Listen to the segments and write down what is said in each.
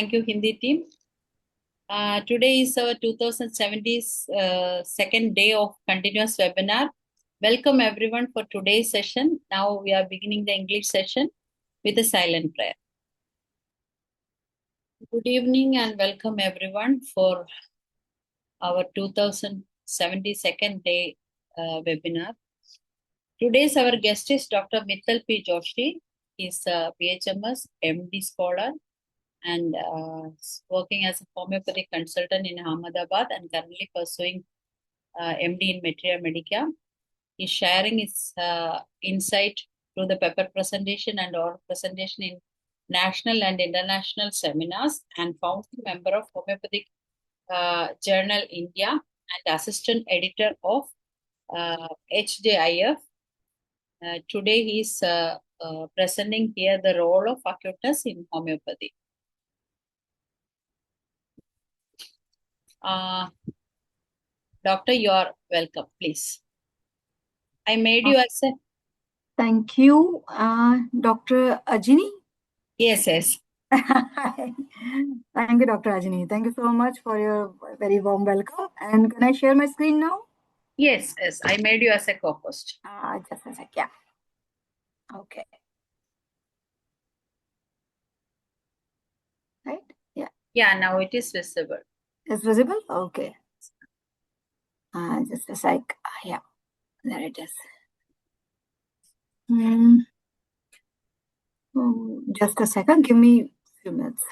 Thank you, Hindi team. Today is our 2070 second day of continuous webinar. Welcome everyone for today's session. Now we are beginning the English session with a silent prayer. Good evening and welcome everyone for our 2072nd day webinar. Today's our guest is Dr. Mittal P. Joshi. He's a PHMS, MD scholar, and working as a homeopathic consultant in Ahmedabad and currently pursuing MD in Materia Medica. He's sharing his insight through the paper presentation and oral presentation in national and international seminars, and founding member of Homeopathic Journal India and assistant editor of HJIF. Today he is presenting here the role of acuteness in homeopathy. Doctor, you are welcome, please. I made you as a... Thank you, Dr. Ajini. Yes. Thank you, Dr. Ajini. Thank you so much for your very warm welcome. And can I share my screen now? Yes. I made you as a co-host. Just a sec, yeah. Okay. Right? Yeah. Yeah, now it is visible. It's visible? Okay. Just a sec. Yeah, there it is. Just a second. Give me a few minutes.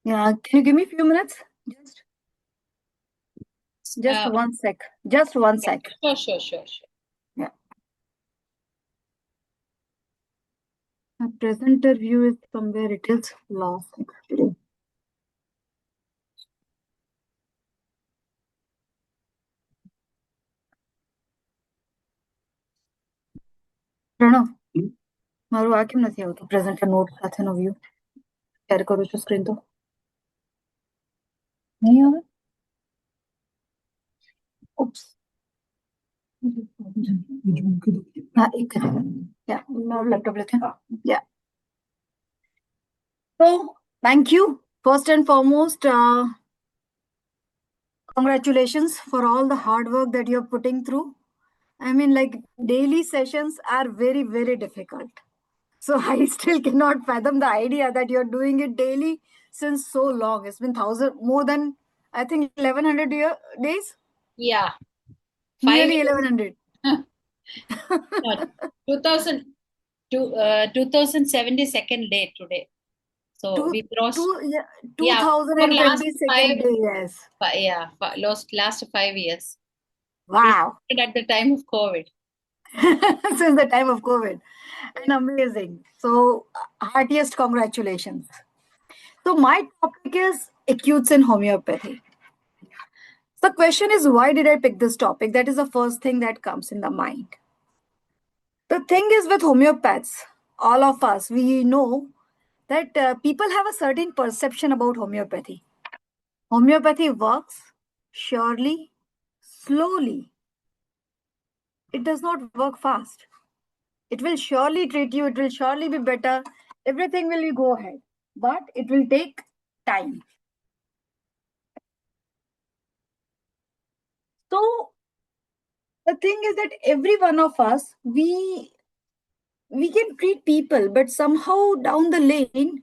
Yeah, can you give me a few minutes? Just 1 sec. Just 1 sec. Sure. Yeah. My presenter view is somewhere it is lost actually. Pranav मारू आ केम નથી આવતું presenter not સાથેનો view share કરું છું screen તો નહીં આવે oops હા એક yeah મારું laptop લેતે yeah so thank you first and foremost congratulations for all the hard work that you're putting through. I mean, like, daily sessions are very, very difficult. So I still cannot fathom the idea that you're doing it daily since so long. It's been more than, I think, 1100 days? Yeah. Nearly 1100. 2072nd day today. So we crossed 2022nd day, yes. Last 5 years. Wow. At the time of COVID. Since the time of COVID. And amazing. So heartiest congratulations. So my topic is acutes in homeopathy. The question is, why did I pick this topic? That is the first thing that comes in the mind. The thing is with homeopaths, all of us, we know that people have a certain perception about homeopathy. Homeopathy works surely, slowly. It does not work fast. It will surely treat you. It will surely be better. Everything will go ahead. But it will take time. So the thing is that every one of us, we can treat people, but somehow down the lane,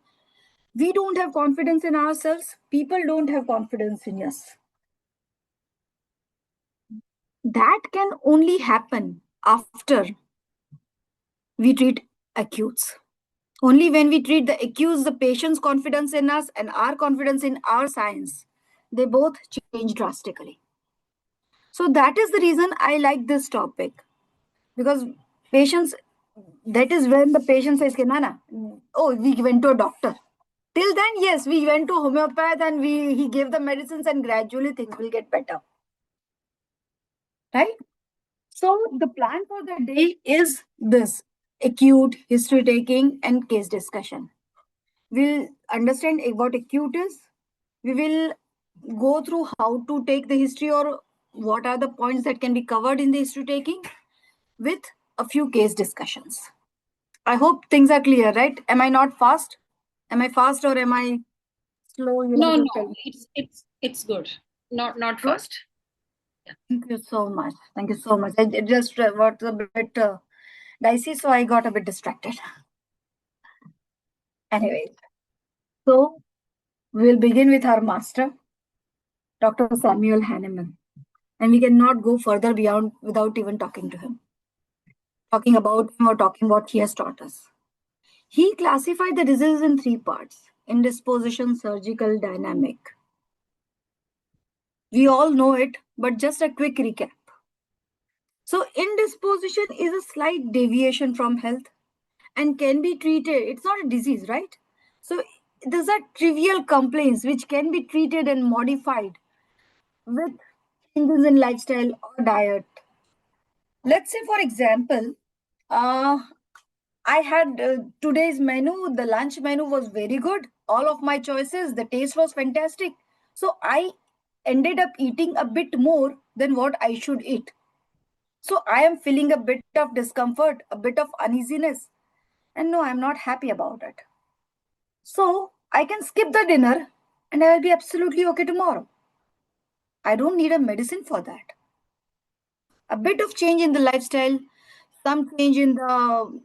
we don't have confidence in ourselves. People don't have confidence in us. That can only happen after we treat acutes. Only when we treat the acutes, the patient's confidence in us and our confidence in our science, they both change drastically. So that is the reason I like this topic. Because patients, that is when the patient says, Nana, oh, we went to a doctor. Till then, yes, we went to homeopath and he gave the medicines and gradually things will get better. Right? So the plan for the day is this: acute, history taking, and case discussion. We'll understand what acute is. We will go through how to take the history or what are the points that can be covered in the history taking. with a few case discussions. I hope things are clear, right? Am I not fast? Am I fast or am I slow? You No, have to no, tell me. it's good. Not Good. fast. Thank you so much. Thank you so much. It just was a bit dicey, so I got a bit distracted. Anyways, so we'll begin with our master, Dr. Samuel Hahnemann. And we cannot go further beyond without even talking to him, talking about him or talking what he has taught us. He classified the disease in three parts: indisposition, surgical, dynamic. We all know it, but just a quick recap. So, indisposition is a slight deviation from health and can be treated. It's not a disease, right? So, these are trivial complaints which can be treated and modified with changes in lifestyle or diet. Let's say, for example, uh, I had today's menu, the lunch menu was very good. All of my choices, the taste was fantastic. So I ended up eating a bit more than what I should eat. So I am feeling a bit of discomfort, a bit of uneasiness. And no, I'm not happy about it. So I can skip the dinner and I will be absolutely okay tomorrow. I don't need a medicine for that. A bit of change in the lifestyle, some change in the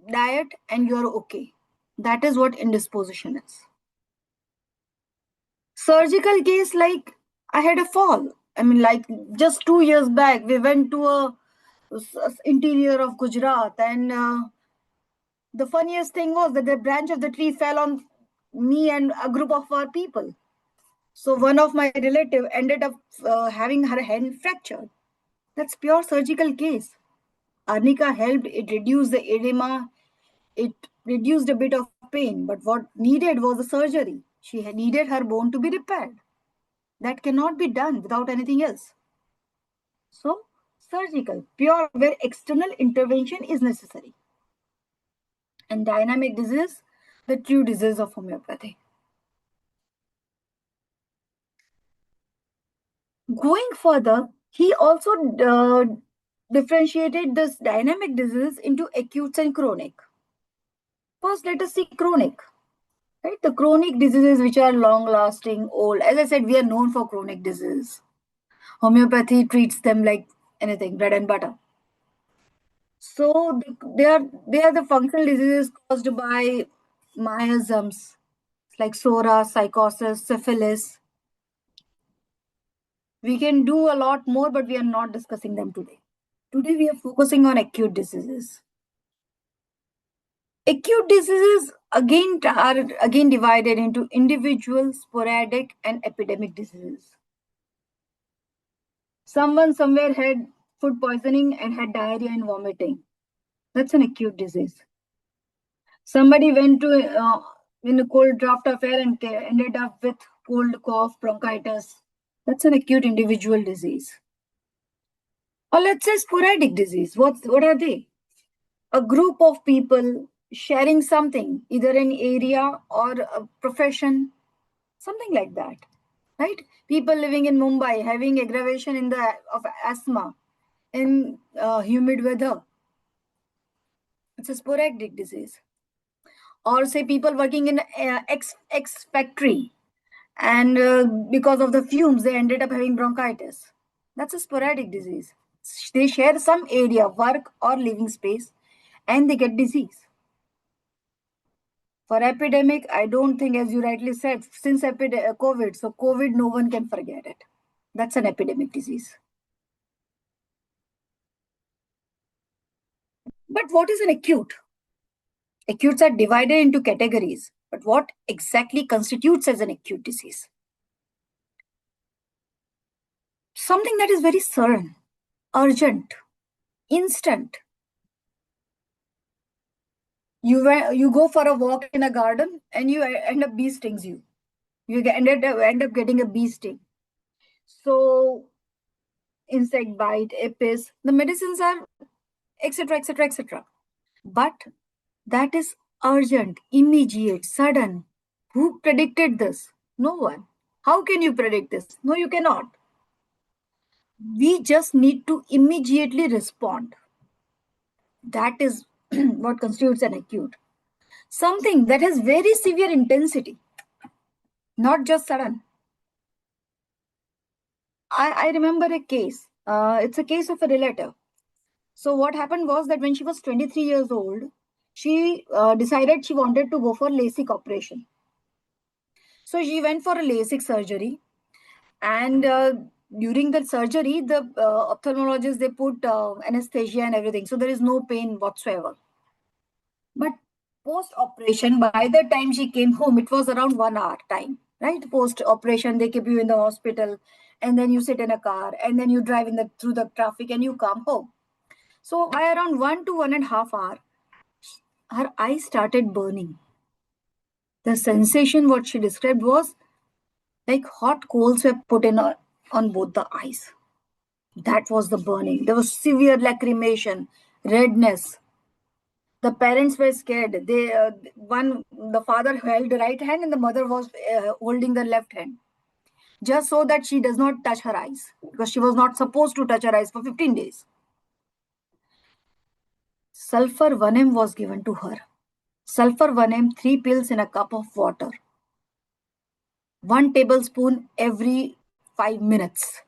diet, and you're okay. That is what indisposition is. Surgical case, like I had a fall. I mean, like just 2 years back, we went to a interior of Gujarat, and the funniest thing was that the branch of the tree fell on me and a group of our people. So one of my relative ended up having her hand fractured. That's pure surgical case. Arnica helped. It reduced the edema. It reduced a bit of pain. But what needed was a surgery. She had needed her bone to be repaired. That cannot be done without anything else. So, surgical, pure, where external intervention is necessary. And dynamic disease, the true disease of homeopathy. Going further, he also differentiated this dynamic disease into acute and chronic. First, let us see chronic. Right, the chronic diseases which are long lasting, old. As I said, we are known for chronic disease. Homeopathy treats them like anything, bread and butter. So they are the functional diseases caused by miasms like psora, psychosis, syphilis. We can do a lot more, but we are not discussing them today. Today we are focusing on acute diseases. Acute diseases are again divided into individual, sporadic, and epidemic diseases. Someone somewhere had food poisoning and had diarrhea and vomiting. That's an acute disease. Somebody went to in a cold draft of air and ended up with cold, cough, bronchitis. That's an acute individual disease. Or let's say sporadic disease. What are they? A group of people sharing something, either an area or a profession, something like that, right? People living in Mumbai having aggravation of asthma in humid weather. It's a sporadic disease. Or say people working in X factory, and because of the fumes they ended up having bronchitis. That's a sporadic disease. They share some area, work or living space, and they get disease. For epidemic, I don't think, as you rightly said, since COVID, so COVID, no one can forget it. That's an epidemic disease. But what is an acute? Acutes are divided into categories, but what exactly constitutes as an acute disease? Something that is very sudden, urgent, instant. You go for a walk in a garden and you end up bee stings you. You end up getting a bee sting. So insect bite, apis, the medicines are etc etc etc. But that is urgent, immediate, sudden. Who predicted this? No one. How can you predict this? No, you cannot. We just need to immediately respond. That is what constitutes an acute. Something that has very severe intensity, not just sudden. I remember a case. It's a case of a relative. So what happened was that when she was 23 years old, she decided she wanted to go for LASIK operation. So she went for a LASIK surgery, and during the surgery, the ophthalmologist, they put anesthesia and everything, so there is no pain whatsoever. But post operation, by the time she came home, it was around 1 hour time, right? Post operation, they keep you in the hospital, and then you sit in a car, and then you drive in the through the traffic, and you come home. So by around 1 to 1.5 hours, her eyes started burning. The sensation, what she described, was like hot coals were put in on both the eyes. That was the burning. There was severe lacrimation, redness. The parents were scared. The father held the right hand and the mother was holding the left hand, just so that she does not touch her eyes, because she was not supposed to touch her eyes for 15 days. Sulfur 1M was given to her. Sulfur 1M, 3 pills in a cup of water. 1 tablespoon every 5 minutes.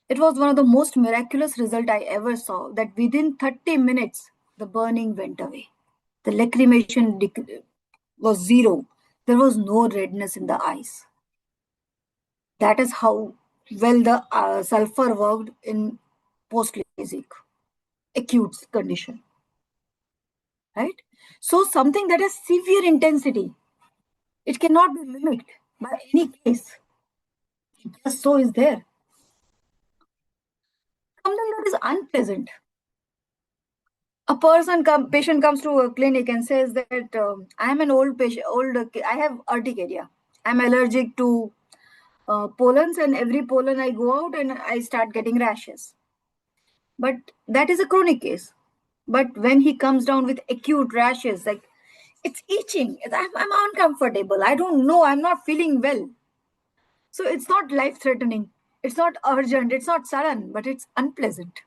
It was one of the most miraculous results I ever saw, that within 30 minutes, the burning went away. The lacrimation was zero. There was no redness in the eyes. That is how well the sulfur worked in post-LASIK, acute condition, right? So something that has severe intensity, it cannot be mimicked by any case. It just so is there. Something that is unpleasant. A patient comes to a clinic and says that I am an old patient, I have urticaria. I'm allergic to pollens, and every pollen I go out and I start getting rashes. But that is a chronic case. But when he comes down with acute rashes, like it's itching, I'm uncomfortable, I don't know, I'm not feeling well. So it's not life threatening, it's not urgent, it's not sudden, but it's unpleasant.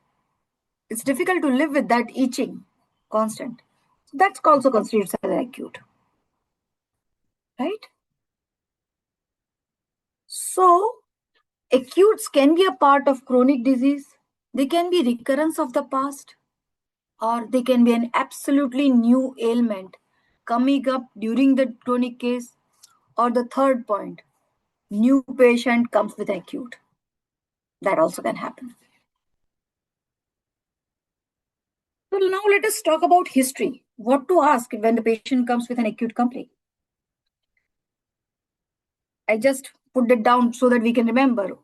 It's difficult to live with that itching constant. So that's also considered as acute, right? So acutes can be a part of chronic disease. They can be recurrence of the past, or they can be an absolutely new ailment coming up during the chronic case. Or the third point, new patient comes with acute. That also can happen. So now let us talk about history. What to ask when the patient comes with an acute complaint. I just put it down so that we can remember.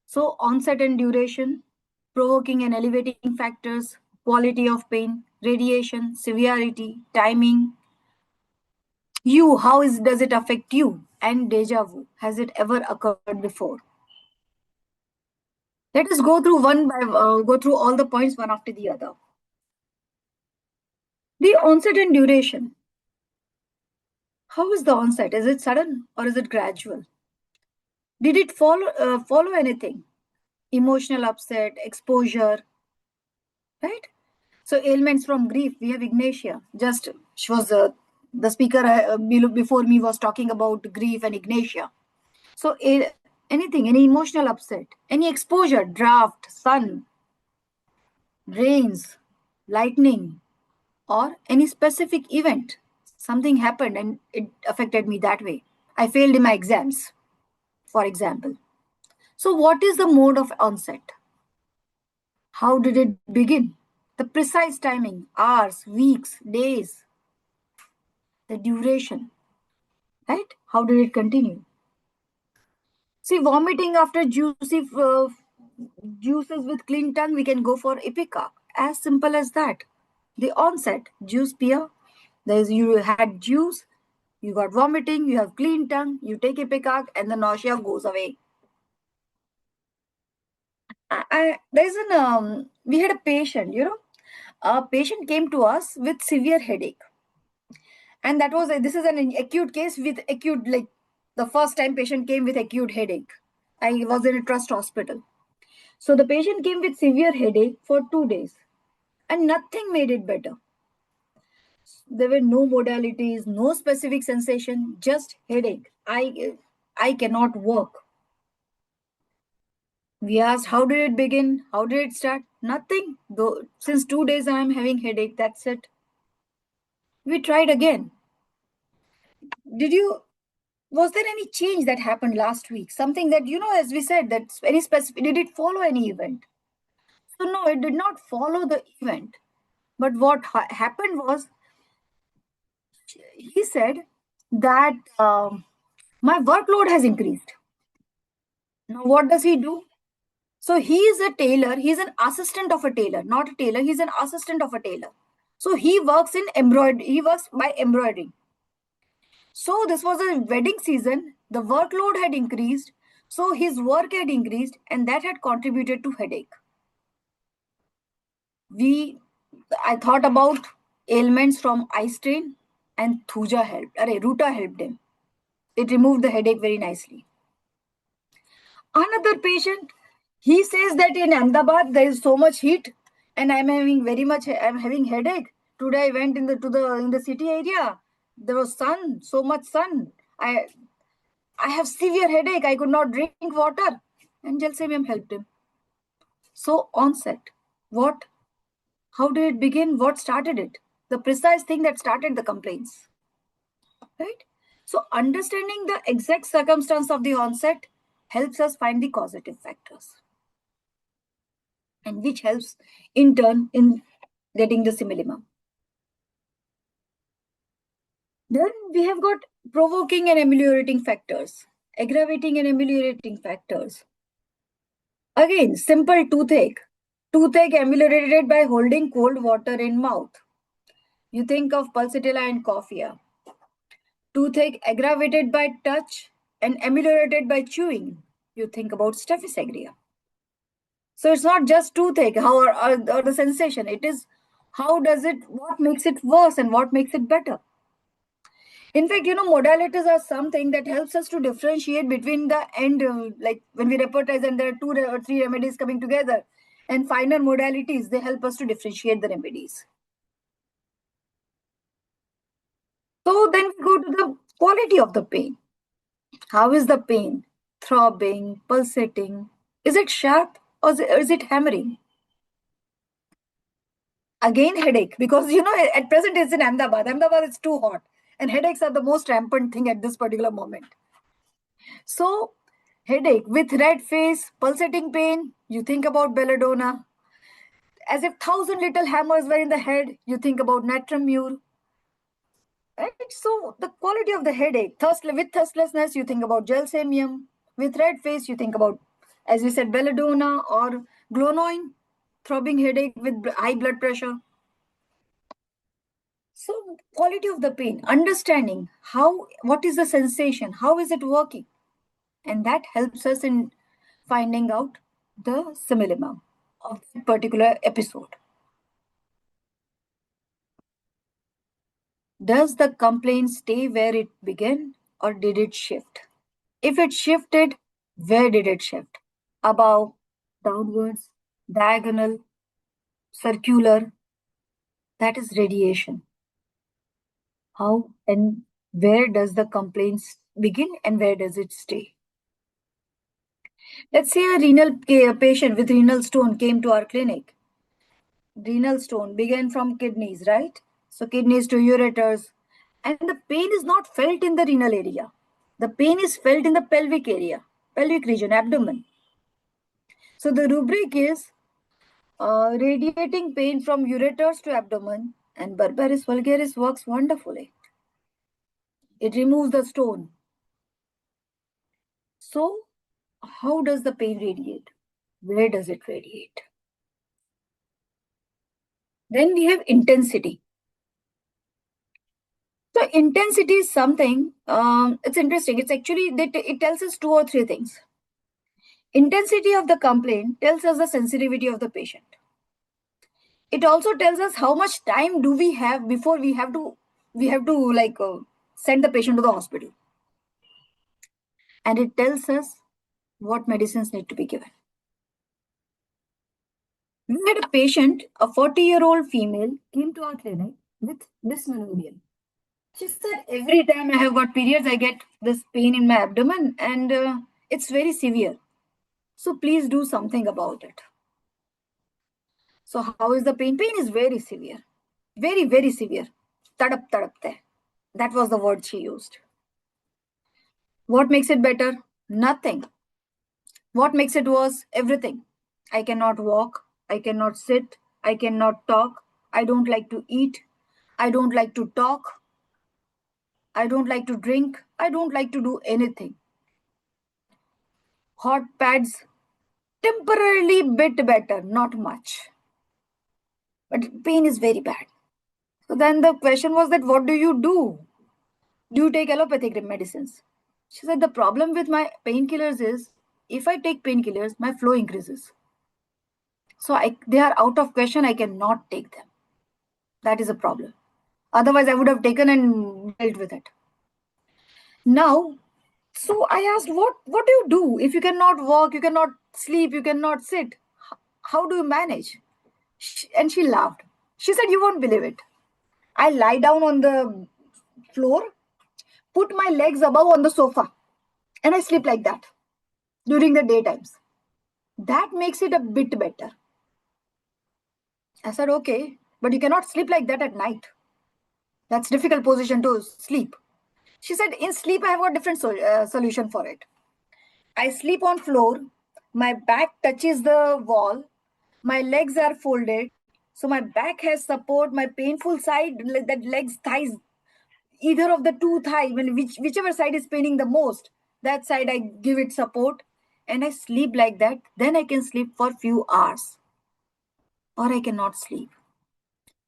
So onset and duration, provoking and elevating factors, quality of pain, radiation, severity, timing. Does it affect you? And deja vu, has it ever occurred before? Let us go through go through all the points one after the other. The onset and duration. How is the onset? Is it sudden or is it gradual? Did it follow anything? Emotional upset, exposure, right? So ailments from grief. We have Ignatia. Just she was the speaker before me was talking about grief and Ignatia. So anything, any emotional upset, any exposure, draft, sun, rains, lightning, or any specific event. Something happened and it affected me that way. I failed in my exams, for example. So, what is the mode of onset? How did it begin? The precise timing, hours, weeks, days, the duration, right? How did it continue? See, vomiting after juices with clean tongue, we can go for Ipecac. As simple as that. The onset, juice peer, you had juice, you got vomiting, you have clean tongue, you take Ipecac, and the nausea goes away. We had a patient, a patient came to us with severe headache. And this is an acute case with acute, like the first time patient came with acute headache. I was in a trust hospital. So the patient came with severe headache for 2 days and nothing made it better. There were no modalities, no specific sensation, just headache. I cannot work. We asked, how did it begin? How did it start? Nothing. Though since 2 days I am having headache. That's it. We tried again. Did you? Was there any change that happened last week? Something that, as we said, that's very specific. Did it follow any event? So no, it did not follow the event. But what happened was, he said that my workload has increased. Now what does he do? So he is a tailor. He's an assistant of a tailor, not a tailor. He's an assistant of a tailor. So he works in embroidery. He works by embroidering. So this was a wedding season. The workload had increased. So his work had increased, and that had contributed to headache. I thought about ailments from eye strain, and Thuja helped. Ruta helped him. It removed the headache very nicely. Another patient, he says that in Ahmedabad there is so much heat, and I'm having headache. Today I went in the city area. There was sun, so much sun. I have severe headache. I could not drink water. And Gelsemium helped him. So onset, what? How did it begin? What started it? The precise thing that started the complaints. Right? So understanding the exact circumstance of the onset helps us find the causative factors, and which helps in turn in getting the similimum. Then we have got provoking and ameliorating factors, aggravating and ameliorating factors. Again, simple toothache. Toothache ameliorated by holding cold water in mouth. You think of pulsatilla and coffea. Toothache aggravated by touch and ameliorated by chewing. You think about Staphylococcus aureus. So it's not just toothache, or the sensation. It is what makes it worse and what makes it better. In fact, modalities are something that helps us to differentiate between the end, like when we repertoize and there are 2 or 3 remedies coming together, and finer modalities, they help us to differentiate the remedies. So then we go to the quality of the pain. How is the pain? Throbbing, pulsating? Is it sharp or is it hammering? Again, headache, because at present it's in Ahmedabad. Ahmedabad is too hot, and headaches are the most rampant thing at this particular moment. So, headache with red face, pulsating pain, you think about belladonna. As if 1,000 little hammers were in the head, you think about natrum mur. Right? So, the quality of the headache, with thirstlessness, you think about gelsemium. With red face, you think about, as we said, belladonna or glonoine, throbbing headache with high blood pressure. So, quality of the pain, understanding what is the sensation, how is it working, and that helps us in finding out the similimum of that particular episode. Does the complaint stay where it began, or did it shift? If it shifted, where did it shift? Above, downwards, diagonal, circular? That is radiation. How and where does the complaint begin and where does it stay? Let's say a patient with renal stone came to our clinic. Renal stone began from kidneys, right? So kidneys to ureters. And the pain is not felt in the renal area. The pain is felt in the pelvic area, pelvic region, abdomen. So the rubric is radiating pain from ureters to abdomen, and Berberis vulgaris works wonderfully. It removes the stone. So how does the pain radiate? Where does it radiate? Then we have intensity. So intensity is something, it's interesting. It's actually, it tells us 2 or 3 things. Intensity of the complaint tells us the sensitivity of the patient. It also tells us how much time do we have before we have to send the patient to the hospital. And it tells us what medicines need to be given. We had a patient, a 40-year-old female, came to our clinic with dysmenorrhea. She said, every time I have got periods, I get this pain in my abdomen and it's very severe. So please do something about it. So how is the pain? Pain is very severe. Very, very severe. Tadap tadapte. That was the word she used. What makes it better? Nothing. What makes it worse? Everything. I cannot walk. I cannot sit. I cannot talk. I don't like to eat. I don't like to talk. I don't like to drink. I don't like to do anything. Hot pads, temporarily bit better, not much. But pain is very bad. So then the question was that what do you do? Do you take allopathic medicines? She said the problem with my painkillers is if I take painkillers, my flow increases. So they are out of question. I cannot take them. That is a problem. Otherwise, I would have taken and dealt with it. Now, so I asked, what do you do if you cannot walk, you cannot sleep, you cannot sit? How do you manage? And she laughed. She said, you won't believe it. I lie down on the floor, put my legs above on the sofa, and I sleep like that during the daytimes. That makes it a bit better. I said, okay, but you cannot sleep like that at night. That's difficult position to sleep. She said, in sleep, I have a different solution for it. I sleep on floor. My back touches the wall. My legs are folded. So my back has support. My painful side, that legs, thighs, either of the two thighs, whichever side is paining the most, that side I give it support. And I sleep like that. Then I can sleep for few hours. Or I cannot sleep.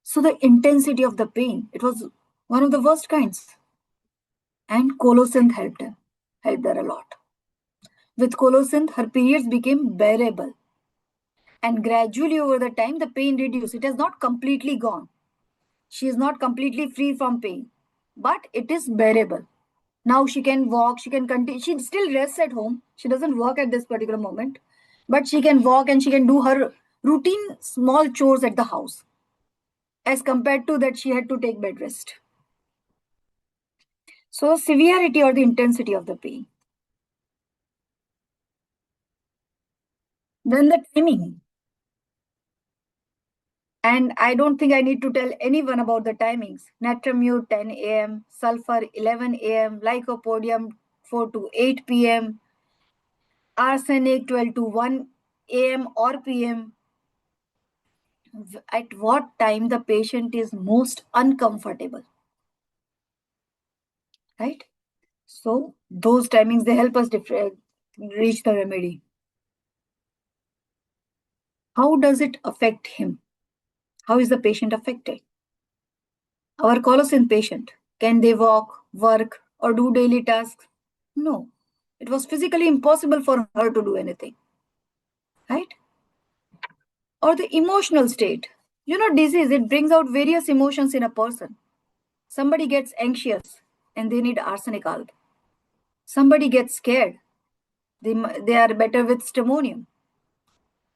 So the intensity of the pain, it was one of the worst kinds. And Colosynth helped her a lot. With Colosynth, her periods became bearable. And gradually over the time, the pain reduced. It has not completely gone. She is not completely free from pain, but it is bearable. Now she can walk, she can continue. She still rests at home. She doesn't work at this particular moment, but she can walk and she can do her routine small chores at the house. As compared to that, she had to take bed rest. So severity or the intensity of the pain. Then the timing. And I don't think I need to tell anyone about the timings. Natrium 10 a.m., sulfur 11 a.m., lycopodium 4 to 8 p.m., arsenic 12 to 1 a.m. or p.m. At what time the patient is most uncomfortable, right? So those timings, they help us reach the remedy. How does it affect him? How is the patient affected? Our Colosynth patient, can they walk, work, or do daily tasks? No. It was physically impossible for her to do anything, right? Or the emotional state. Disease, it brings out various emotions in a person. Somebody gets anxious and they need arsenic alb. Somebody gets scared. They are better with stramonium.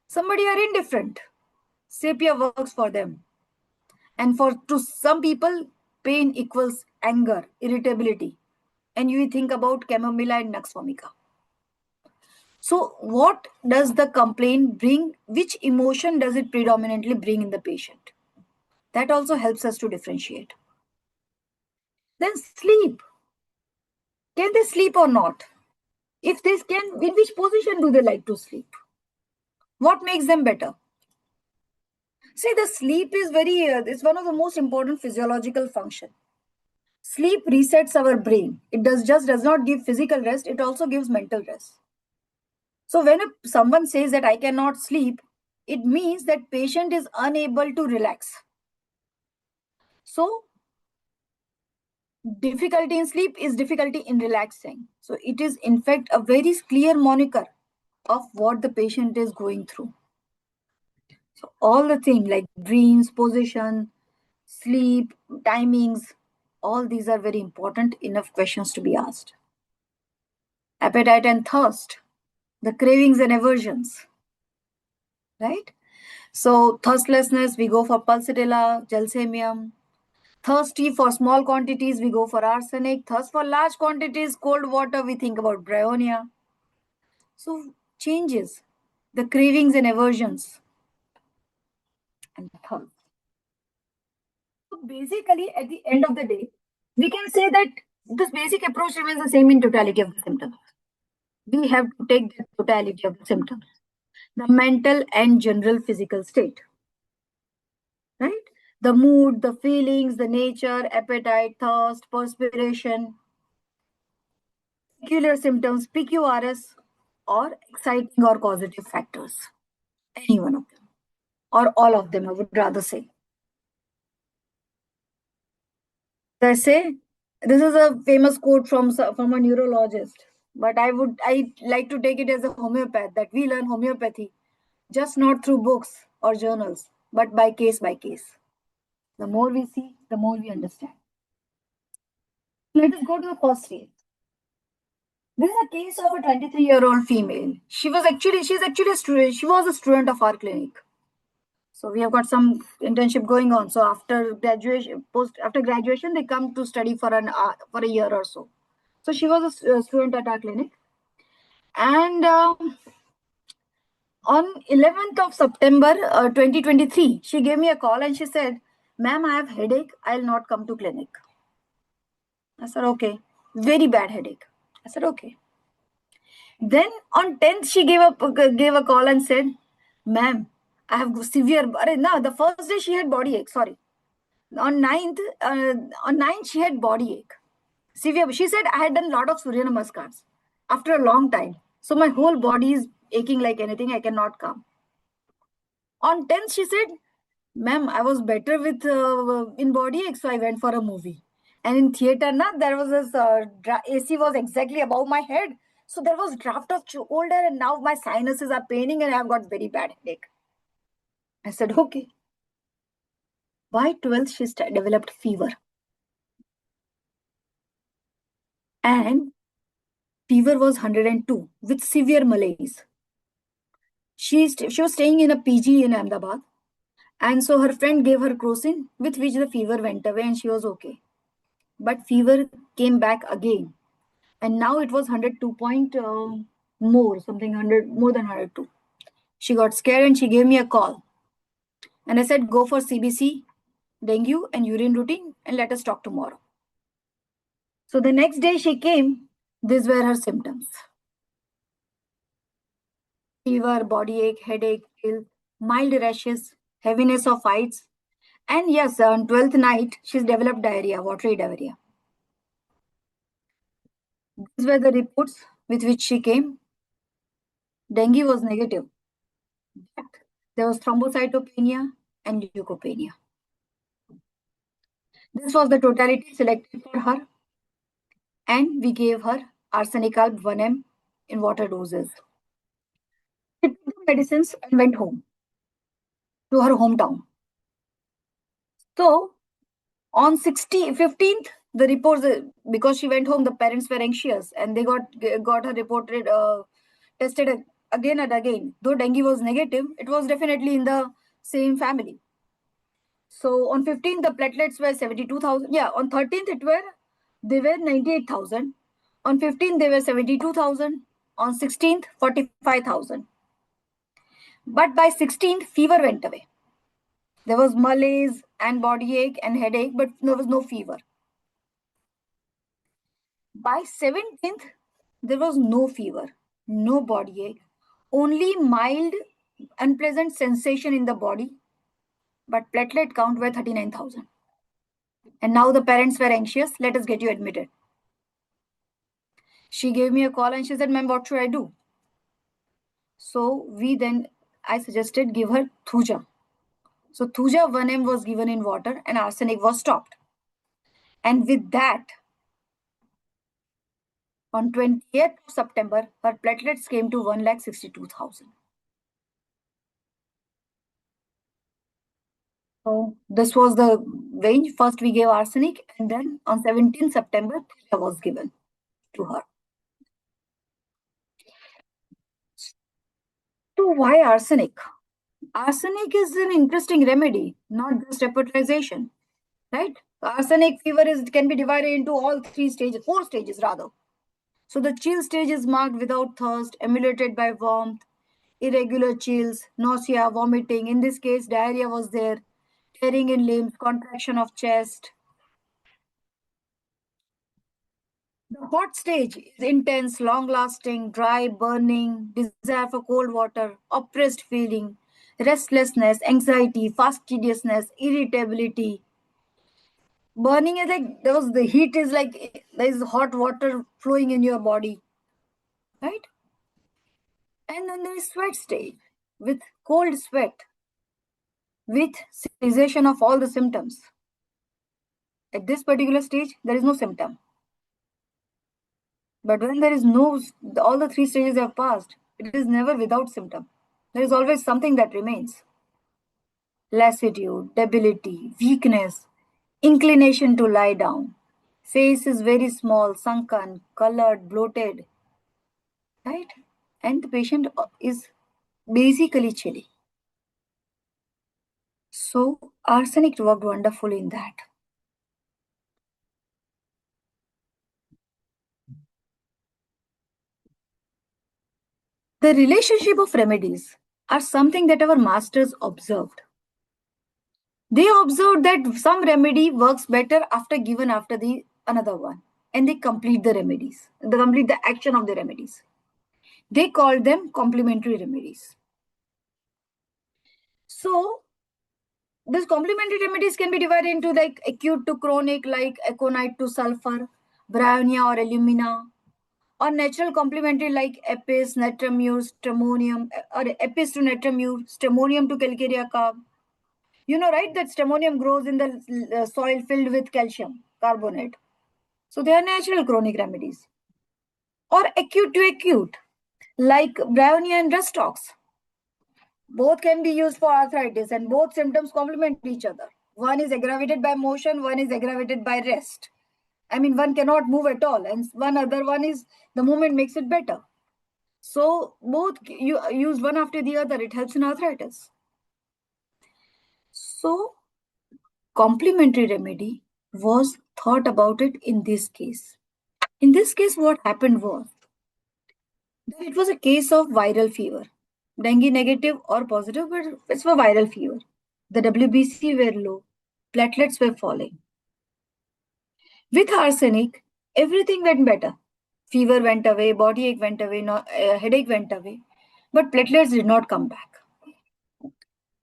Somebody are indifferent. Sepia works for them. And to some people, pain equals anger, irritability. And you think about chamomilla and nux vomica. So what does the complaint bring? Which emotion does it predominantly bring in the patient? That also helps us to differentiate. Then sleep. Can they sleep or not? If they can, in which position do they like to sleep? What makes them better? See, the sleep is it's one of the most important physiological function. Sleep resets our brain. It does not give physical rest, it also gives mental rest. So when someone says that I cannot sleep, it means that patient is unable to relax. So difficulty in sleep is difficulty in relaxing. So it is in fact a very clear moniker of what the patient is going through. So all the things like dreams, position, sleep, timings, all these are very important enough questions to be asked. Appetite and thirst, the cravings and aversions, right? So thirstlessness, we go for pulsatilla, gelsemium. Thirsty for small quantities, we go for arsenic. Thirst for large quantities, cold water, we think about bryonia. So changes, the cravings and aversions, and thirst. So basically, at the end of the day, we can say that this basic approach remains the same in totality of the symptoms. We have to take the totality of the symptoms, the mental and general physical state, right? The mood, the feelings, the nature, appetite, thirst, perspiration, peculiar symptoms, PQRS, or exciting or causative factors. Any one of them, or all of them, I would rather say. I say, this is a famous quote from a neurologist, but I like to take it as a homeopath, that we learn homeopathy just not through books or journals, but by case by case. The more we see, the more we understand. Let us go to the first case. This is a case of a 23-year-old female. She's actually a student. She was a student of our clinic. So we have got some internship going on. So after graduation, they come to study for a year or so. So she was a student at our clinic, and on 11th of September 2023, she gave me a call and she said, "Ma'am, I have headache. I'll not come to clinic." I said, "Okay." Very bad headache. I said, "Okay." Then on 10th, she gave a call and said, "Ma'am, I have severe." No, the first day she had body ache. Sorry. On 9th, she had body ache. Severe. She said, "I had done a lot of Surya Namaskars after a long time. So my whole body is aching like anything. I cannot come." On 10th, she said, "Ma'am, I was better with in body ache, so I went for a movie." And in theater, there was this AC was exactly above my head. So there was draft of cold air, and now my sinuses are paining and I've got very bad headache. I said, "Okay." By 12th, she developed fever. And fever was 102 with severe malaise. She was staying in a PG in Ahmedabad. And so her friend gave her crocin, with which the fever went away and she was okay. But fever came back again. And now it was 102 point more, something 100, more than 102. She got scared and she gave me a call. And I said, "Go for CBC, dengue and urine routine, and let us talk tomorrow." So the next day she came, these were her symptoms: fever, body ache, headache, chills, mild rashes, heaviness of eyes. And yes, on 12th night, she's developed diarrhea, watery diarrhea. These were the reports with which she came. Dengue was negative. But there was thrombocytopenia and leukopenia. This was the totality selected for her. And we gave her arsenic alb 1 ml in water doses. She took the medicines and went home to her hometown. So on 15th, the reports, because she went home, the parents were anxious and they got her reported, tested again and again. Though dengue was negative, it was definitely in the same family. So on 15th, the platelets were 72,000. Yeah, on 13th, they were 98,000. On 15th, they were 72,000. On 16th, 45,000. But by 16th, fever went away. There was malaise and body ache and headache, but there was no fever. By 17th, there was no fever, no body ache, only mild, unpleasant sensation in the body, but platelet count were 39,000. And now the parents were anxious. "Let us get you admitted." She gave me a call and she said, "Ma'am, what should I do?" So I suggested give her Thuja. So Thuja 1 ml was given in water and arsenic was stopped. And with that, on 28th of September, her platelets came to 1,62,000. So this was the range. First we gave arsenic, and then on 17th September, Thuja was given to her. So why arsenic? Arsenic is an interesting remedy, not just hepatization, right? Arsenic fever can be divided into all three stages, four stages rather. So the chill stage is marked without thirst, emulated by warmth, irregular chills, nausea, vomiting. In this case, diarrhea was there, tearing in limbs, contraction of chest. The hot stage is intense, long lasting, dry, burning, desire for cold water, oppressed feeling, restlessness, anxiety, fastidiousness, irritability. Burning is like the heat is like there is hot water flowing in your body, right? And then there is sweat stage with cold sweat, with cessation of all the symptoms. At this particular stage, there is no symptom. But when there is no, all the three stages have passed, it is never without symptom. There is always something that remains. Lassitude, debility, weakness, inclination to lie down. Face is very small, sunken, colored, bloated, right? And the patient is basically chilly. So arsenic worked wonderfully in that. The relationship of remedies are something that our masters observed. They observed that some remedy works better after given after the another one, and they complete the remedies. They complete the action of the remedies. They called them complementary remedies. So these complementary remedies can be divided into like acute to chronic, like aconite to sulfur, bryonia or alumina, or natural complementary like apis, natramur, stramonium, or apis to natramur, stramonium to calcarea carb. You know, right, that stramonium grows in the soil filled with calcium carbonate. So they are natural chronic remedies. Or acute to acute, like bryonia and rustox. Both can be used for arthritis and both symptoms complement each other. One is aggravated by motion, one is aggravated by rest. I mean, one cannot move at all, and one other one is the movement makes it better. So both you use one after the other, it helps in arthritis. So complementary remedy was thought about it in this case. In this case, what happened was that it was a case of viral fever. Dengue negative or positive, but it's for viral fever. The WBC were low, platelets were falling. With arsenic, everything went better. Fever went away, body ache went away, headache went away, but platelets did not come back.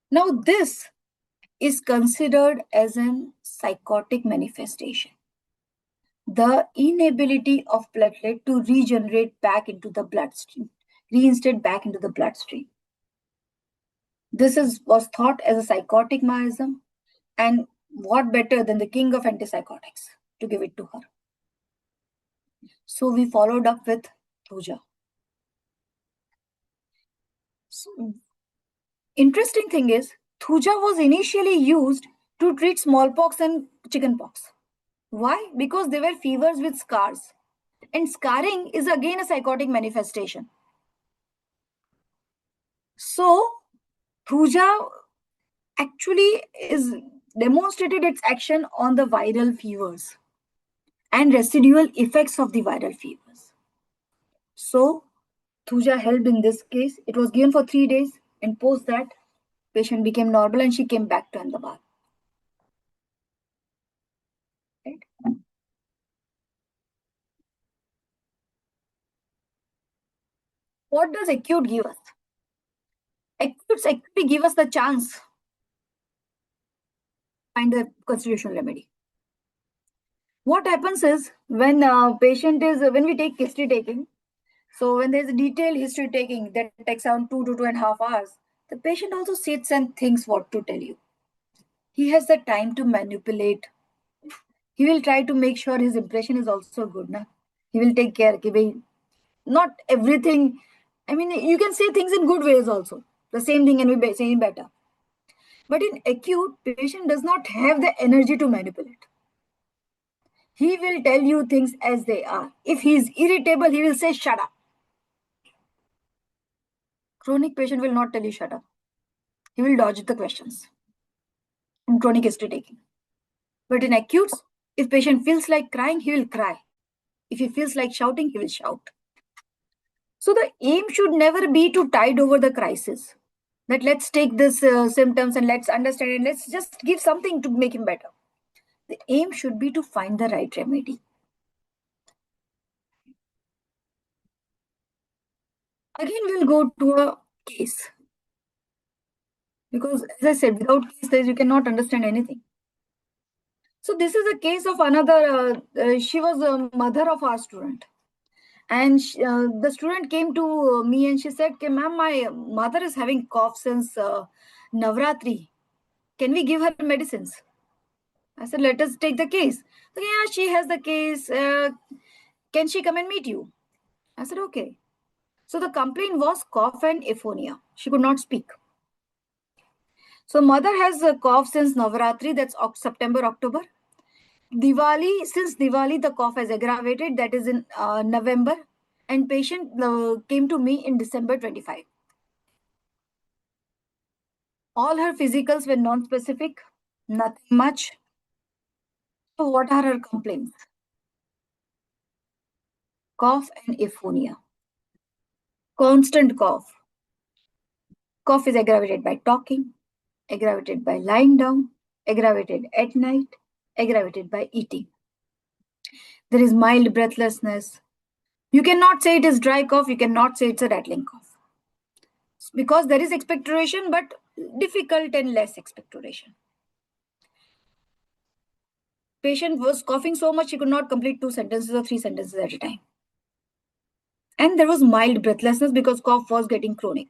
Now, this is considered as a psychotic manifestation. The inability of platelet to regenerate back into the bloodstream, reinstate back into the bloodstream. This was thought as a psychotic miasm, and what better than the king of antipsychotics to give it to her? So we followed up with Thuja. So, interesting thing is, Thuja was initially used to treat smallpox and chickenpox. Why? Because they were fevers with scars. And scarring is again a psychotic manifestation. So, Thuja actually is demonstrated its action on the viral fevers and residual effects of the viral fevers. So, Thuja helped in this case. It was given for 3 days, and post that, patient became normal and she came back to Ahmedabad. Right? What does acute give us? Acutes actually give us the chance to find a constitutional remedy. What happens is when when we take history taking, so when there's a detailed history taking that takes around 2 to 2.5 hours, the patient also sits and thinks what to tell you. He has the time to manipulate. He will try to make sure his impression is also good. Na? He will take care. Not everything. I mean, you can say things in good ways also. The same thing can be saying better. But in acute, patient does not have the energy to manipulate. He will tell you things as they are. If he is irritable, he will say, shut up. Chronic patient will not tell you, shut up. He will dodge the questions in chronic history taking. But in acutes, if patient feels like crying, he will cry. If he feels like shouting, he will shout. So the aim should never be to tide over the crisis. That let's take this symptoms and let's understand and let's just give something to make him better. The aim should be to find the right remedy. Again, we'll go to a case. Because as I said, without case, you cannot understand anything. So this is a case of another, she was a mother of our student. And the student came to me and she said, ma'am, my mother is having cough since Navratri. Can we give her medicines? I said, let us take the case. So, yeah, she has the case. Can she come and meet you? I said, okay. So the complaint was cough and aphonia. She could not speak. So mother has a cough since Navaratri, that's September, October. Diwali, since Diwali, the cough has aggravated, that is in November. And patient came to me in December 25. All her physicals were non-specific, nothing much. So what are her complaints? Cough and aphonia. Constant cough. Cough is aggravated by talking, aggravated by lying down, aggravated at night, aggravated by eating. There is mild breathlessness. You cannot say it is dry cough, you cannot say it's a rattling cough. Because there is expectoration, but difficult and less expectoration. Patient was coughing so much, he could not complete 2 sentences or 3 sentences at a time. And there was mild breathlessness because cough was getting chronic.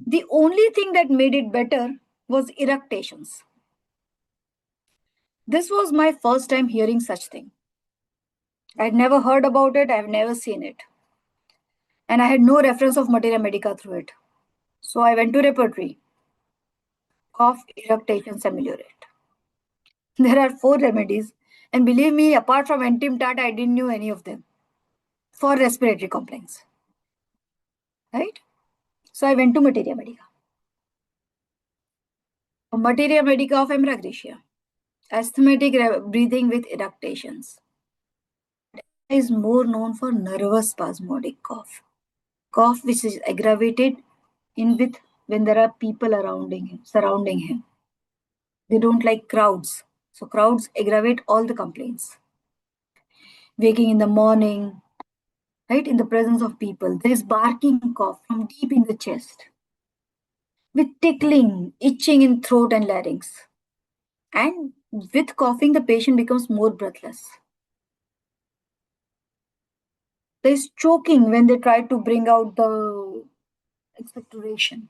The only thing that made it better was eructations. This was my first time hearing such thing. I'd never heard about it, I've never seen it. And I had no reference of materia medica through it. So I went to repertory. Cough, eructation, ameliorate. There are 4 remedies. And believe me, apart from Entim-Tat, I didn't know any of them for respiratory complaints. Right? So I went to materia medica. Materia medica of Emragrecia. Asthmatic breathing with eructations. Is more known for nervous spasmodic cough. Cough which is aggravated when there are people surrounding him. They don't like crowds. So crowds aggravate all the complaints. Waking in the morning, right, in the presence of people. There is barking cough from deep in the chest. With tickling, itching in throat and larynx. And with coughing, the patient becomes more breathless. There is choking when they try to bring out the expectoration.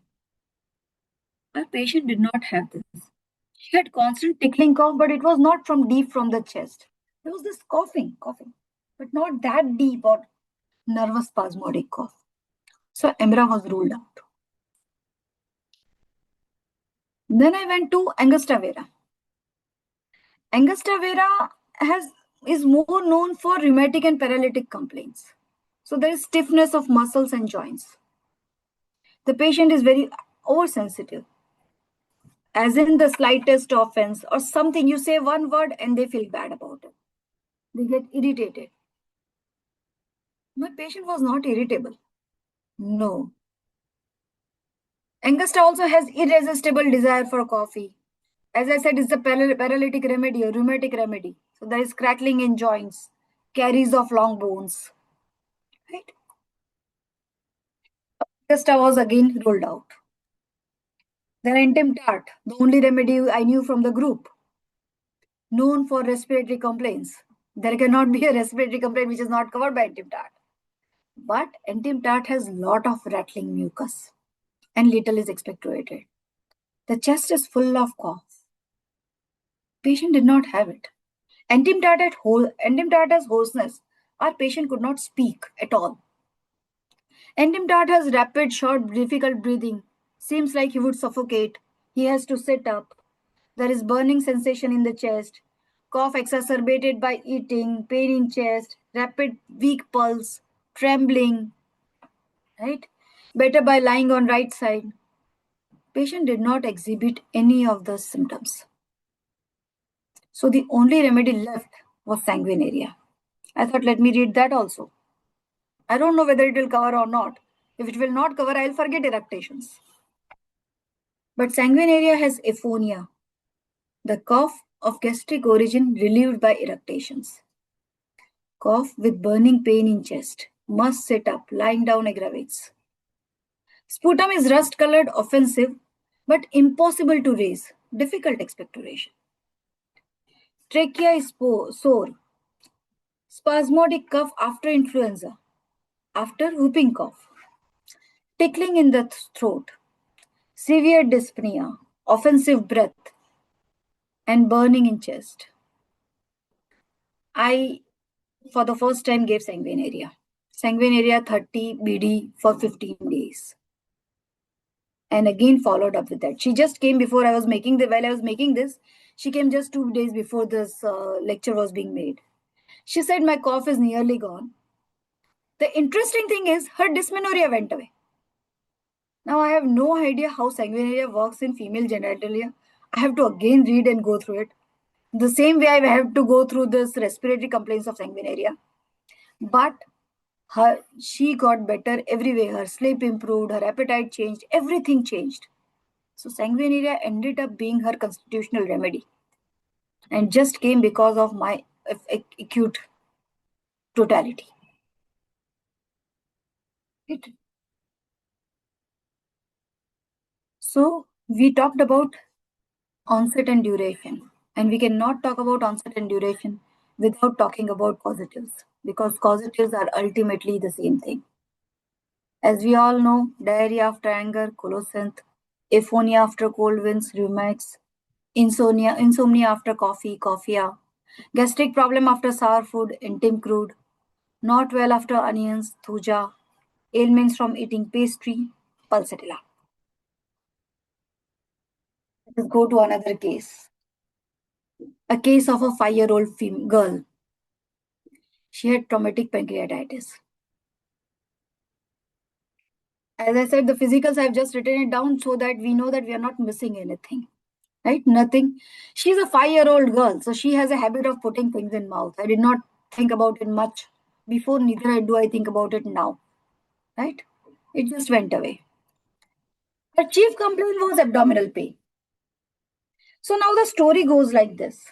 Our patient did not have this. She had constant tickling cough, but it was not from deep from the chest. There was this coughing, but not that deep or nervous spasmodic cough. So EMRA was ruled out. Then I went to Angustia vera. Angustia vera is more known for rheumatic and paralytic complaints. So there is stiffness of muscles and joints. The patient is very oversensitive. As in the slightest offense or something, you say one word and they feel bad about it. They get irritated. My patient was not irritable. No. Angustia also has irresistible desire for coffee. As I said, it's a paralytic remedy, a rheumatic remedy. So there is crackling in joints, carries of long bones. Right? Angustia was again rolled out. Then Entim-Tat, the only remedy I knew from the group, known for respiratory complaints. There cannot be a respiratory complaint which is not covered by Entim-Tat. But Entim-Tat has lot of rattling mucus and little is expectorated. The chest is full of cough. Patient did not have it. Entim-Tat has hoarseness. Our patient could not speak at all. Entim-Tat has rapid, short, difficult breathing. Seems like he would suffocate. He has to sit up. There is burning sensation in the chest. Cough exacerbated by eating, pain in chest, rapid, weak pulse, trembling. Right? Better by lying on right side. Patient did not exhibit any of the symptoms. So the only remedy left was sanguinaria. I thought, let me read that also. I don't know whether it will cover or not. If it will not cover, I'll forget eructations. But sanguinaria has aphonia, the cough of gastric origin relieved by eructations. Cough with burning pain in chest. Must sit up. Lying down aggravates. Sputum is rust-colored, offensive, but impossible to raise. Difficult expectoration. Trachea is sore. Spasmodic cough after influenza. After whooping cough. Tickling in the throat. Severe dyspnea. Offensive breath. And burning in chest. I, for the first time, gave sanguinaria. Sanguinaria 30 BD for 15 days. And again followed up with that. She just came before I was making while I was making this, she came just 2 days before this lecture was being made. She said, my cough is nearly gone. The interesting thing is her dysmenorrhea went away. Now I have no idea how sanguinaria works in female genitalia. I have to again read and go through it. The same way I have to go through this respiratory complaints of sanguinaria. But she got better every way. Her sleep improved, her appetite changed, everything changed. So sanguinaria ended up being her constitutional remedy and just came because of my acute totality. So we talked about onset and duration, and we cannot talk about onset and duration without talking about causatives, because causatives are ultimately the same thing. As we all know, diarrhea after anger, colocynth, aphonia after cold winds, rheumatics, insomnia after coffee, coffea, gastric problem after sour food, intim crude, not well after onions, thuja, ailments from eating pastry, pulsatilla. Let's go to another case. A case of a 5-year-old girl. She had traumatic pancreatitis. As I said, the physicals, I've just written it down so that we know that we are not missing anything. Right? Nothing. She's a 5-year-old girl, so she has a habit of putting things in mouth. I did not think about it much before, neither do I think about it now. Right? It just went away. Her chief complaint was abdominal pain. So now the story goes like this.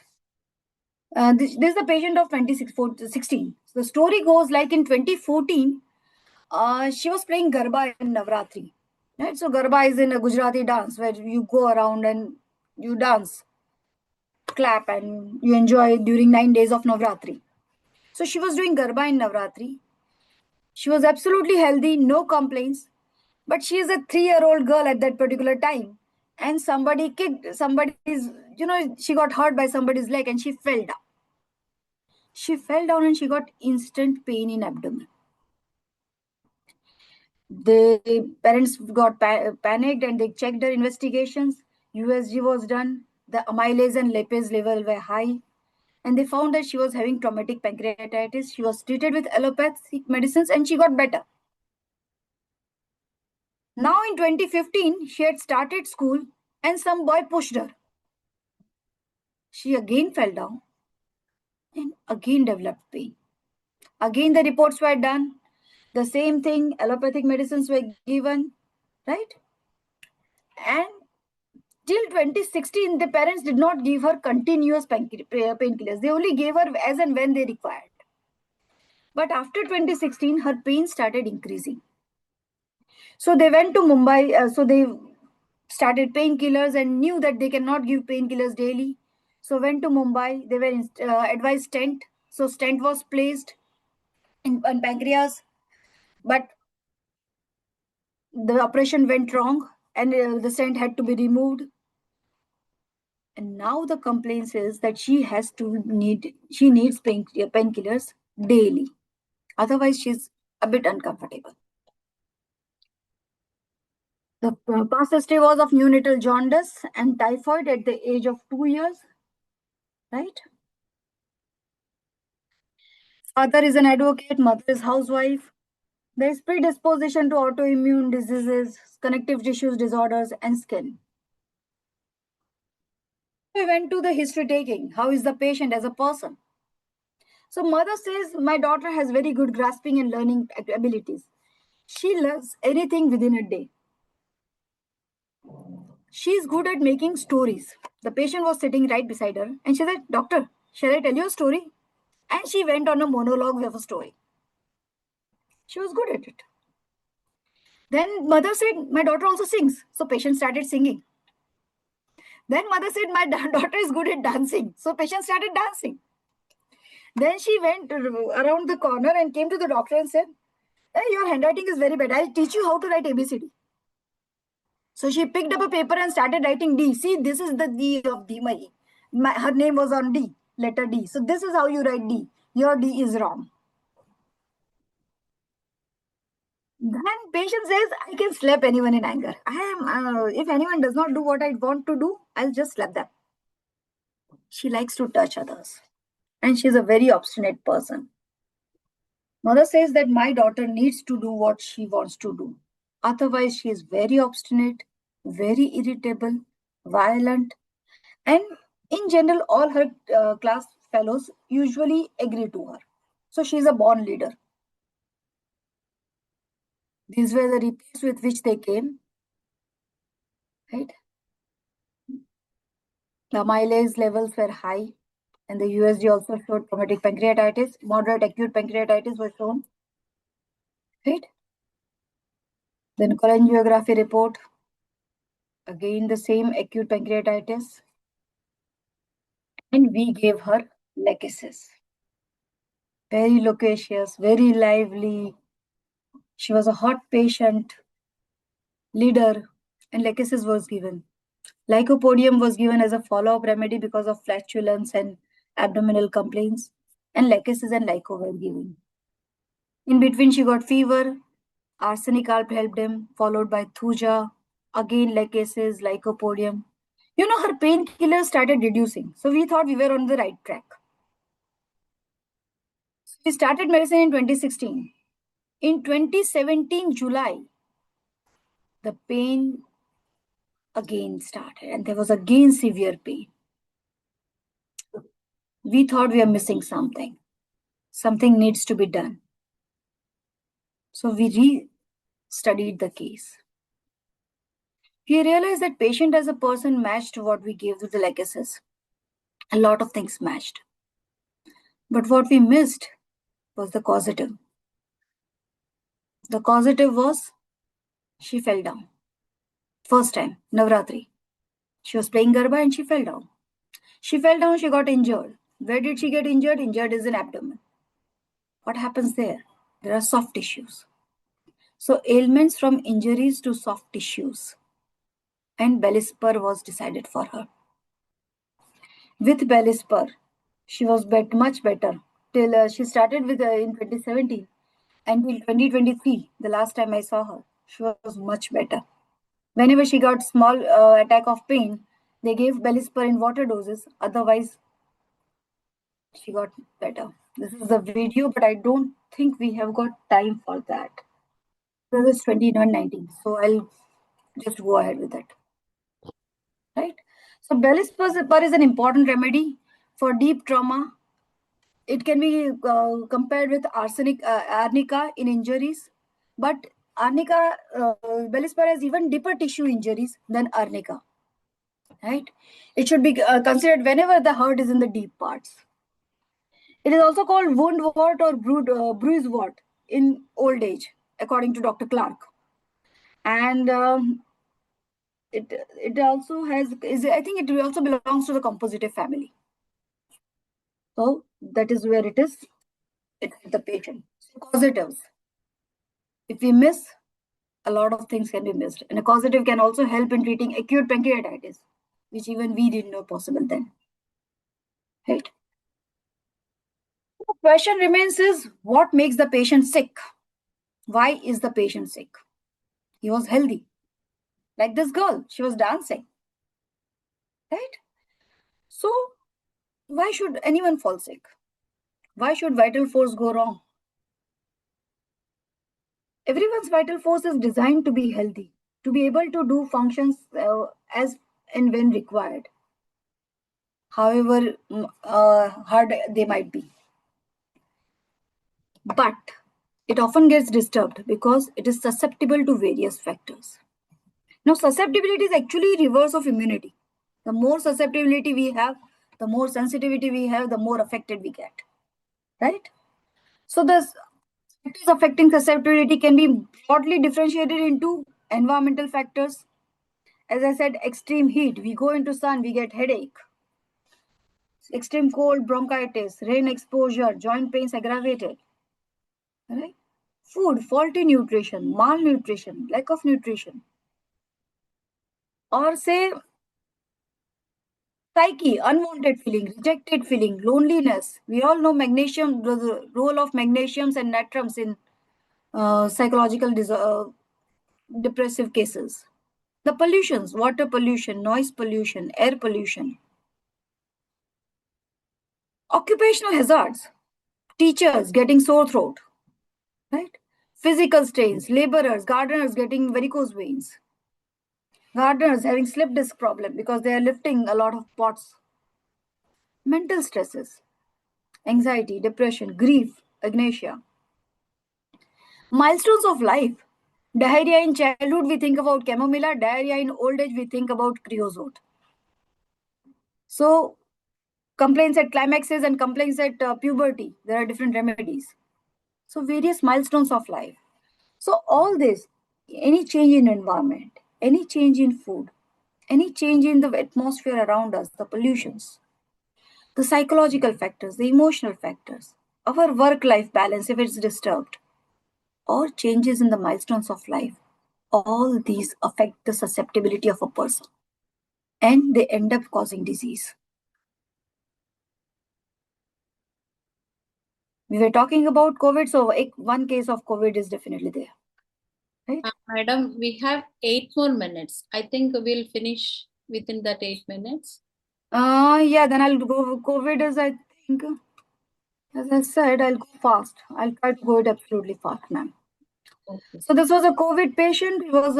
This is the patient of 2016. So the story goes like in 2014, she was playing Garba in Navratri. Right? So Garba is in a Gujarati dance where you go around and you dance, clap, and you enjoy during 9 days of Navratri. So she was doing Garba in Navratri. She was absolutely healthy, no complaints. But she is a 3-year-old girl at that particular time. And somebody kicked somebody's, she got hurt by somebody's leg and she fell down. She fell down and she got instant pain in abdomen. The parents got panicked and they checked their investigations. USG was done. The amylase and lipase level were high. And they found that she was having traumatic pancreatitis. She was treated with allopathic medicines and she got better. Now in 2015, she had started school and some boy pushed her. She again fell down and again developed pain. Again, the reports were done. The same thing, allopathic medicines were given, right? And till 2016, the parents did not give her continuous painkillers. They only gave her as and when they required. But after 2016, her pain started increasing. So they went to Mumbai. So they started painkillers and knew that they cannot give painkillers daily. So went to Mumbai. They were advised stent. So stent was placed in pancreas. But the operation went wrong and the stent had to be removed. And now the complaint is that she needs painkillers daily. Otherwise, she's a bit uncomfortable. The past history was of neonatal jaundice and typhoid at the age of 2 years, right? Father is an advocate, mother is housewife. There is predisposition to autoimmune diseases, connective tissues disorders, and skin. We went to the history taking. How is the patient as a person? So mother says, my daughter has very good grasping and learning abilities. She learns anything within a day. She is good at making stories. The patient was sitting right beside her and she said, Doctor, shall I tell you a story? And she went on a monologue of a story. She was good at it. Then mother said, my daughter also sings. So patient started singing. Then mother said, my daughter is good at dancing. So patient started dancing. Then she went around the corner and came to the doctor and said, hey, your handwriting is very bad. I'll teach you how to write ABCD. So she picked up a paper and started writing D. See, this is the D of Dhimai. Her name was on D, letter D. So this is how you write D. Your D is wrong. Then patient says, I can slap anyone in anger. If anyone does not do what I want to do, I'll just slap them. She likes to touch others. And she's a very obstinate person. Mother says that my daughter needs to do what she wants to do. Otherwise, she is very obstinate, very irritable, violent, and in general, all her class fellows usually agree to her. So she is a born leader. These were the reports with which they came. Right? The amylase levels were high, and the USG also showed traumatic pancreatitis. Moderate acute pancreatitis was shown. Right? Then cholangiography report. Again, the same acute pancreatitis. And we gave her Lachesis. Very loquacious, very lively. She was a hot patient, leader, and Lachesis was given. Lycopodium was given as a follow-up remedy because of flatulence and abdominal complaints, and Lachesis and Lyco were given. In between, she got fever. Arsenic alb helped him, followed by Thuja, again Lachesis, Lycopodium. You know, her painkillers started reducing, so we thought we were on the right track. We started medicine in 2016. In 2017, July, the pain again started and there was again severe pain. We thought we are missing something. Something needs to be done. So we re-studied the case. We realized that patient as a person matched what we gave to the Lachesis. A lot of things matched. But what we missed was the causative. The causative was she fell down. First time, Navratri. She was playing Garba and she fell down. She fell down, she got injured. Where did she get injured? Injured is in abdomen. What happens there? There are soft tissues. So ailments from injuries to soft tissues. And Belispar was decided for her. With Belispar, she was much better. Till she started with in 2017. Until 2023, the last time I saw her, she was much better. Whenever she got small attack of pain, they gave Belispar in water doses. Otherwise, she got better. This is a video, but I don't think we have got time for that. This is 2119, so I'll just go ahead with it. Right? So Belispar is an important remedy for deep trauma. It can be compared with arnica in injuries, but Belispar has even deeper tissue injuries than arnica. Right? It should be considered whenever the hurt is in the deep parts. It is also called wound wart or bruise wart in old age, according to Dr. Clark. And it also I think it also belongs to the compositive family. So that is where it is. It's the patient. So causatives. If we miss, a lot of things can be missed. And a causative can also help in treating acute pancreatitis, which even we didn't know possible then. Right? The question remains is, what makes the patient sick? Why is the patient sick? He was healthy. Like this girl, she was dancing. Right? So, why should anyone fall sick? Why should vital force go wrong? Everyone's vital force is designed to be healthy, to be able to do functions as and when required, however hard they might be. But it often gets disturbed because it is susceptible to various factors. Now, susceptibility is actually reverse of immunity. The more susceptibility we have, the more sensitivity we have, the more affected we get. Right? So the factors affecting susceptibility can be broadly differentiated into environmental factors. As I said, extreme heat, we go into sun, we get headache. Extreme cold, bronchitis, rain exposure, joint pains aggravated. Right? Food, faulty nutrition, malnutrition, lack of nutrition. Or say psyche, unwanted feeling, rejected feeling, loneliness. We all know magnesium, the role of magnesiums and natrums in psychological depressive cases. The pollutions, water pollution, noise pollution, air pollution. Occupational hazards, teachers getting sore throat, right? Physical strains, laborers, gardeners getting varicose veins. Gardeners having slip disc problem because they are lifting a lot of pots. Mental stresses, anxiety, depression, grief, agnosia. Milestones of life. Diarrhea in childhood, we think about chamomilla. Diarrhea in old age, we think about creosote. So, complaints at climaxes and complaints at puberty, there are different remedies. So, various milestones of life. So, all this, any change in environment, any change in food, any change in the atmosphere around us, the pollutions, the psychological factors, the emotional factors, our work life balance if it's disturbed, or changes in the milestones of life, all these affect the susceptibility of a person and they end up causing disease. We were talking about COVID, so one case of COVID is definitely there, right? Madam, we have 8 more minutes. I think we'll finish within that 8 minutes. Yeah, then I'll go. COVID is, I think, as I said, I'll go fast. I'll try to go it absolutely fast, ma'am. Okay. So this was a COVID patient. He was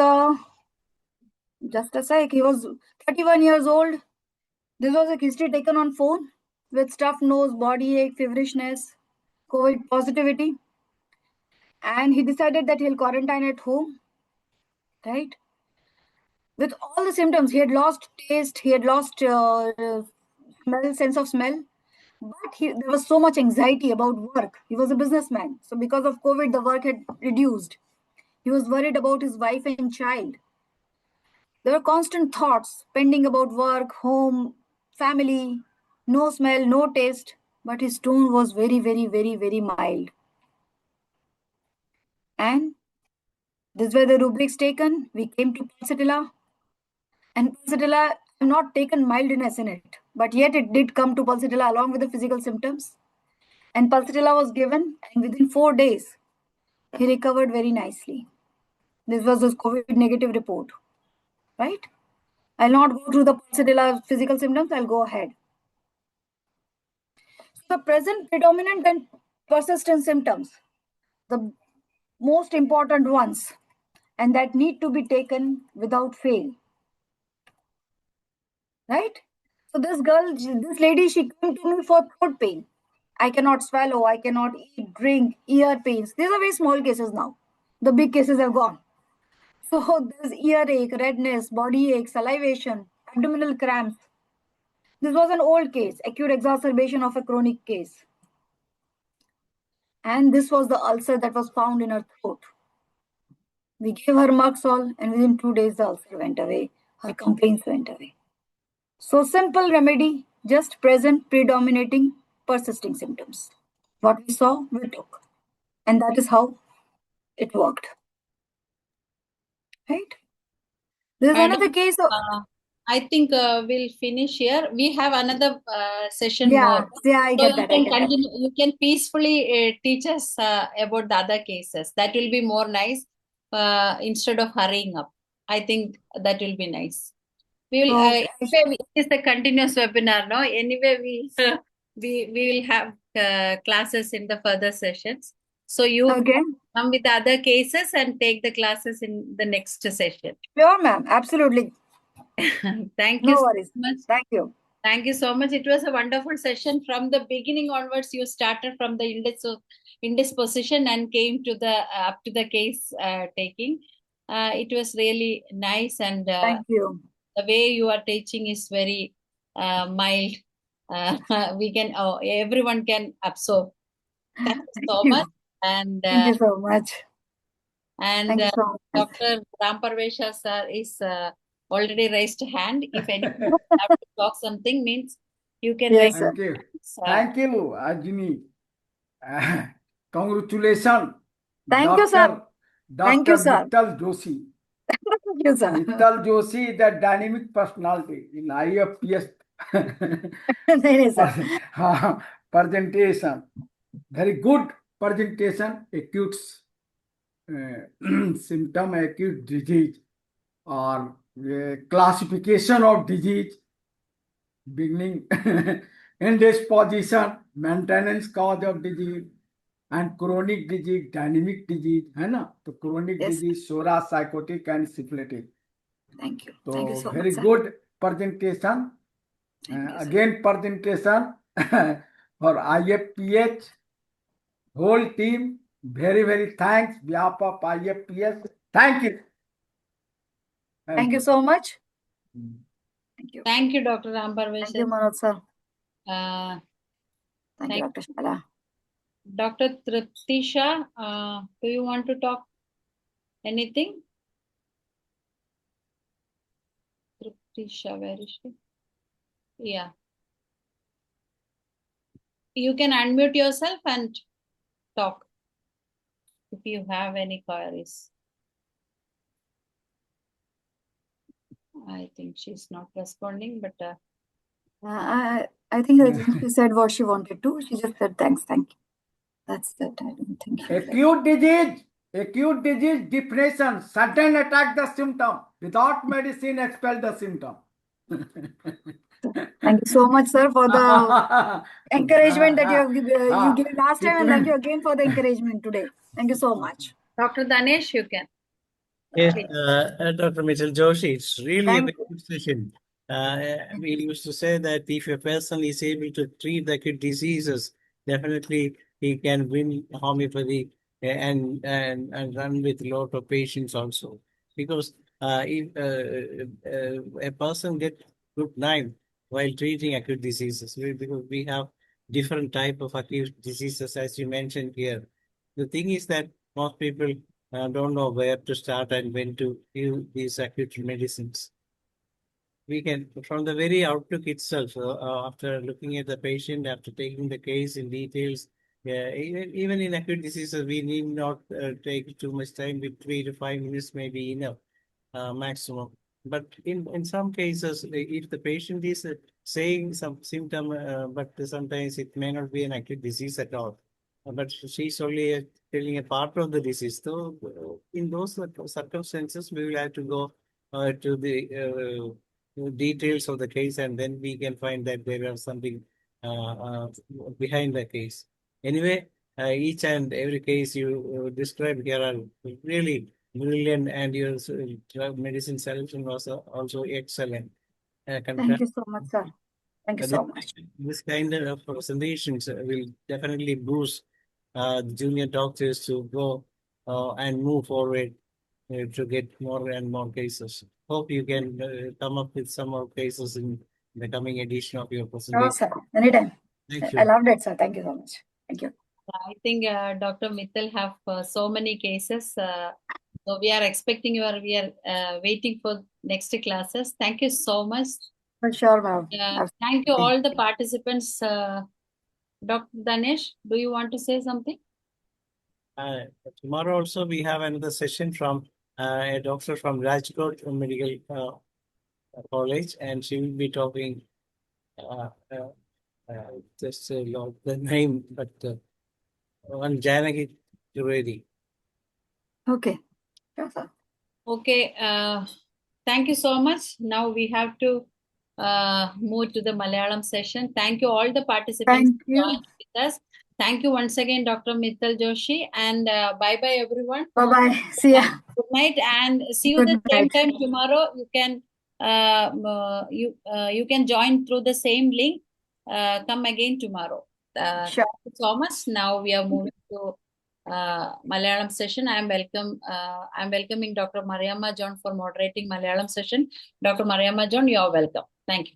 just a sec. He was 31 years old. This was a history taken on phone with stuffed nose, body ache, feverishness, COVID positivity. And he decided that he'll quarantine at home, right? With all the symptoms, he had lost taste, he had lost smell, sense of smell. But there was so much anxiety about work. He was a businessman. So because of COVID, the work had reduced. He was worried about his wife and child. There were constant thoughts pending about work, home, family, no smell, no taste. But his tone was very, very, very, very mild. And these were the rubrics taken. We came to Pulsatilla. And Pulsatilla, I've not taken mildness in it. But yet it did come to Pulsatilla along with the physical symptoms. And Pulsatilla was given. And within 4 days, he recovered very nicely. This was his COVID negative report. Right? I'll not go through the Pulsatilla physical symptoms. I'll go ahead. The present, predominant, and persistent symptoms, the most important ones, and that need to be taken without fail. Right? So this lady, she came to me for throat pain. I cannot swallow, I cannot eat, drink, ear pains. These are very small cases now. The big cases have gone. So there's earache, redness, body ache, salivation, abdominal cramps. This was an old case, acute exacerbation of a chronic case. And this was the ulcer that was found in her throat. We gave her Marxol, and within 2 days, the ulcer went away. Her complaints went away. So simple remedy, just present, predominating, persisting symptoms. What we saw, we took. And that is how it worked. Right? There's Madam, another case of... I think we'll finish here. We have another session more. Yeah, I So get that. I get that. You can peacefully teach us about the other cases. That will be more nice instead of hurrying up. I think that will be nice. We will. Okay. Anyway, it is a continuous webinar, no? Anyway, we will have classes in the further sessions. So you Okay. come with other cases and take the classes in the next session. Sure, ma'am. Absolutely. Thank No you so worries. much. Thank you. Thank you so much. It was a wonderful session. From the beginning onwards, you started from the indisposition and came to the up to the case taking. It was really nice, and Thank you. the way you are teaching is very mild. We can everyone can absorb. Thank you Thank so you. much, and Thank you so much. and Thank you so much. Dr. Ram Parvesha sir is already raised hand. If anyone have to talk something, means you can raise. Yes, sir. Thank you. Uh, Thank you, Ajini. Congratulations, Thank you, sir. Dr. Thank you, Dr. sir. Mittal Joshi. Thank you, sir. Mittal Joshi, the dynamic personality in IFPS नहीं, sir. presentation. Very good presentation, acute symptom, acute disease, or classification of disease, beginning indisposition, maintenance cause of disease, and chronic disease, dynamic disease, है ना? तो chronic Yes. disease, SORA, psychotic and syphilitic. Thank you. So Thank you so very much, sir. good presentation. Thank you, sir. Again presentation for IFPH whole team. Very thanks behalf of IFPS. Thank you. Thank you so much. Mm. Thank you. Thank you, Dr. Ram Thank you, Parvesha. Manoj, sir. Uh, Thank you, Thank- Dr. Shala. Dr. Triptisha, do you want to talk anything? Triptisha, where is she? Yeah. You can unmute yourself and talk if you have any queries. I think she's not responding, but I think she said what she wanted to. She just said thanks, thank you. That's that. I don't think she's like- Acute disease, depression, sudden attack the symptom. Without medicine, expel the symptom. Thank you so much, sir, for the encouragement that you gave last time, and thank you again for the encouragement today. Thank you so much. Dr. Danesh, you can. Yes, Please. Dr. Mitchell Joshi, it's really a Thank very good session. We used to say that if a person is able to treat the acute diseases, definitely he can win homeopathy and run with a lot of patients also. Because if a person gets good name while treating acute diseases, because we have different type of acute diseases as you mentioned here. The thing is that most people don't know where to start and when to use these acute medicines. We can, from the very outlook itself, after looking at the patient, after taking the case in details, even in acute diseases, we need not take too much time. With 3 to 5 minutes may be enough, maximum. But in some cases, if the patient is saying some symptom, but sometimes it may not be an acute disease at all. But she's only telling a part of the disease. So in those circumstances, we will have to go to the details of the case, and then we can find that there is something behind the case. Anyway, each and every case you described here are really brilliant, and your medicine selection was also excellent. Thank you so much, sir. Thank you so much. This kind of presentations will definitely boost the junior doctors to go and move forward to get more and more cases. Hope you can come up with some more cases in the coming edition of your Sure, presentation. sir. Anytime. Thank I you. loved it, sir. Thank you so much. Thank you. I think Dr. Mittal have so many cases. So we are expecting we are waiting for next classes. Thank you so much. For sure, ma'am. Thank you all the participants. Dr. Danesh, do you want to say something? Tomorrow also we have another session from a doctor from Rajkot Medical College, and she will be talking just the name, but on Janaki Trivedi. Okay. Sure, sir. Okay. Thank you so much. Now we have to move to the Malayalam session. Thank you all the participants Thank you. who joined with us. Thank you once again, Dr. Mittal Joshi, and bye bye, everyone. Bye bye. See ya. Good night, and see you Good the same night. time tomorrow. You can join through the same link. Come again tomorrow. Sure. Thank you so much. Now we are moving to Malayalam session. I am welcoming Dr. Mariamma John for moderating Malayalam session. Dr. Mariamma John, you are welcome. Thank you.